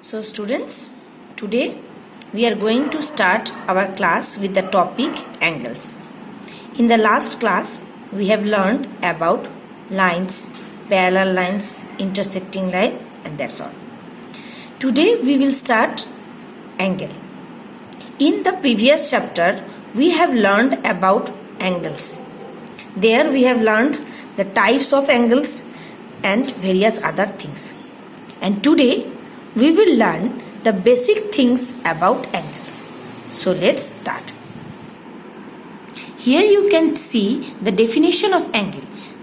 So students, today we are going to start our class with the topic angles. In the last class, we have learned about lines, parallel lines, intersecting line, and that's all. Today we will start angle. In the previous chapter, we have learned about angles. There we have learned the types of angles and various other things. And today we will learn the basic things about angles. So let's start. Here you can see the definition of angle.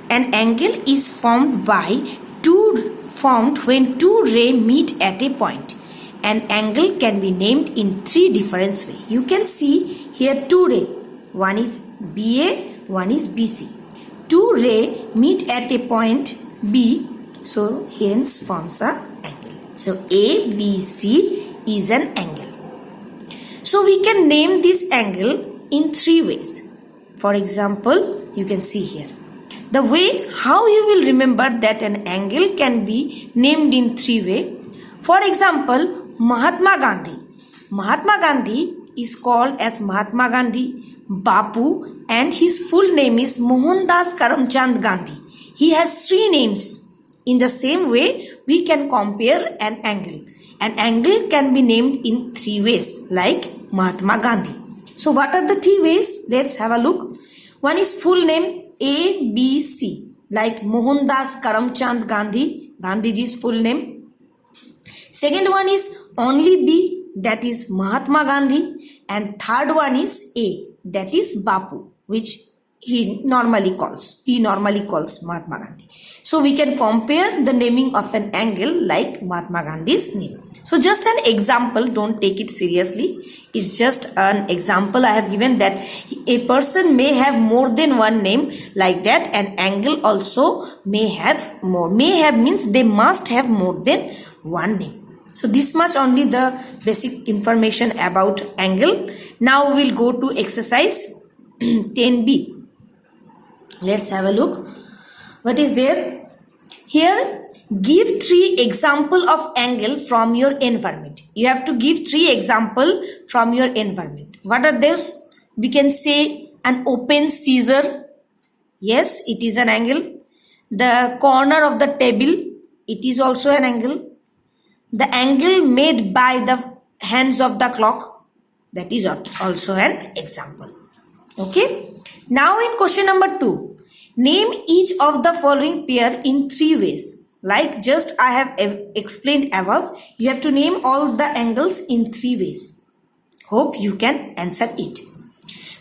An angle is formed when two rays meet at a point. An angle can be named in three different ways. You can see here two rays. One is BA, one is BC. Two rays meet at a point B, so hence forms a angle. So ABC is an angle. So we can name this angle in three ways. For example, you can see here. The way how you will remember that an angle can be named in three ways. For example, Mahatma Gandhi. Mahatma Gandhi is called as Mahatma Gandhi, Bapu, and his full name is Mohandas Karamchand Gandhi. He has three names. In the same way, we can compare an angle. An angle can be named in three ways, like Mahatma Gandhi. So what are the three ways? Let's have a look. One is full name ABC, like Mohandas Karamchand Gandhi, Gandhiji's full name. Second one is only B, that is Mahatma Gandhi, and third one is A, that is Bapu, which he normally calls Mahatma Gandhi. So we can compare the naming of an angle like Mahatma Gandhi's name. So just an example, don't take it seriously. It's just an example I have given that a person may have more than one name, like that an angle also may have more. May have means they must have more than one name. So this much only the basic information about angle. Now we will go to exercise 10b. Let's have a look. What is there? Here, give three example of angle from your environment. You have to give three example from your environment. What are those? We can say an open scissor. Yes, it is an angle. The corner of the table, it is also an angle. The angle made by the hands of the clock, that is also an example. Okay. Now in question number 2, name each of the following pair in three ways. Like just I have explained above, you have to name all the angles in three ways. Hope you can answer it.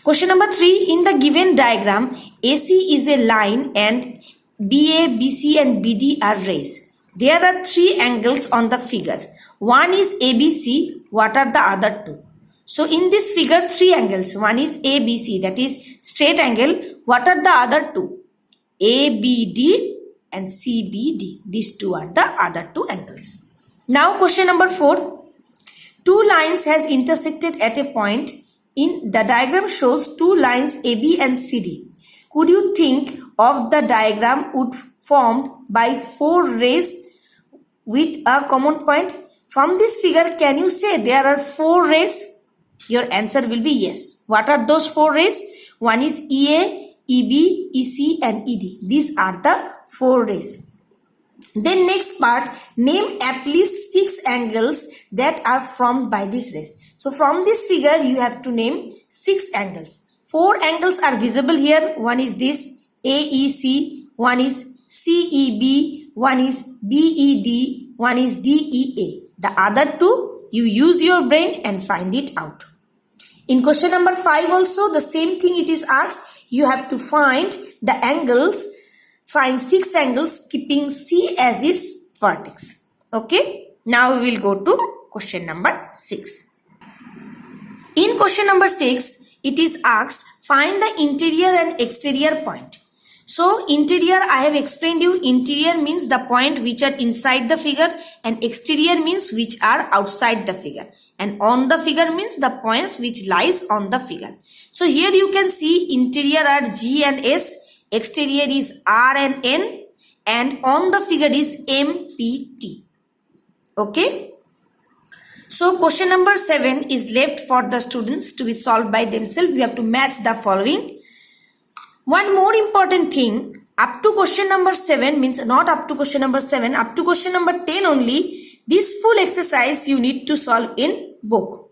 Question number 3, in the given diagram, AC is a line and BA, BC and BD are rays. There are three angles on the figure. One is ABC. What are the other two? So in this figure, three angles. One is ABC, that is straight angle. What are the other two? ABD and CBD. These two are the other two angles. Now question number 4. Two lines has intersected at a point. In the diagram shows two lines AB and CD. Could you think of the diagram would formed by four rays with a common point? From this figure, can you say there are four rays? Your answer will be yes. What are those four rays? One is EA, EB, EC and ED. These are the four rays. Then next part, name at least 6 angles that are formed by this rays. So from this figure, you have to name 6 angles. 4 angles are visible here. One is this AEC, one is CEB, one is BED, one is DEA. The other two, you use your brain and find it out. In question number 5 also, the same thing it is asked. You have to find the angles, find 6 angles keeping C as its vertex. Okay. Now we will go to question number 6. In question number 6, it is asked, find the interior and exterior point. So interior, I have explained you, interior means the point which are inside the figure and exterior means which are outside the figure. And on the figure means the points which lies on the figure. So here you can see interior are G and S, exterior is R and N on the figure is M, P, T. Okay. So question number 7 is left for the students to be solved by themselves. We have to match the following. One more important thing, up to question number 7 means not up to question number 7, up to question number 10 only, this full exercise you need to solve in book.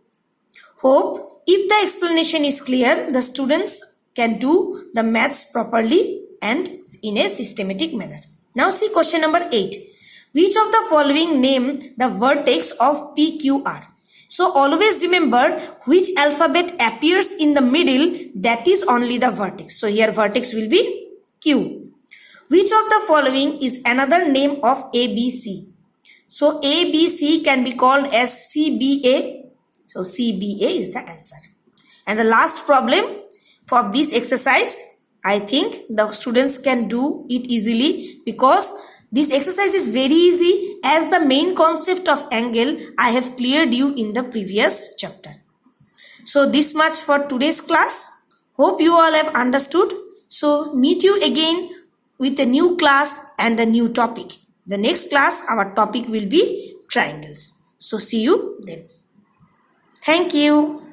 Hope if the explanation is clear, the students can do the maths properly and in a systematic manner. Now see question number 8. Which of the following name the vertex of PQR? So always remember which alphabet appears in the middle, that is only the vertex. So here vertex will be Q. Which of the following is another name of ABC? So ABC can be called as CBA. So CBA is the answer. And the last problem for this exercise, I think the students can do it easily because this exercise is very easy as the main concept of angle I have cleared you in the previous chapter. So this much for today's class. Hope you all have understood. So meet you again with a new class and a new topic. The next class our topic will be triangles. So see you then. Thank you.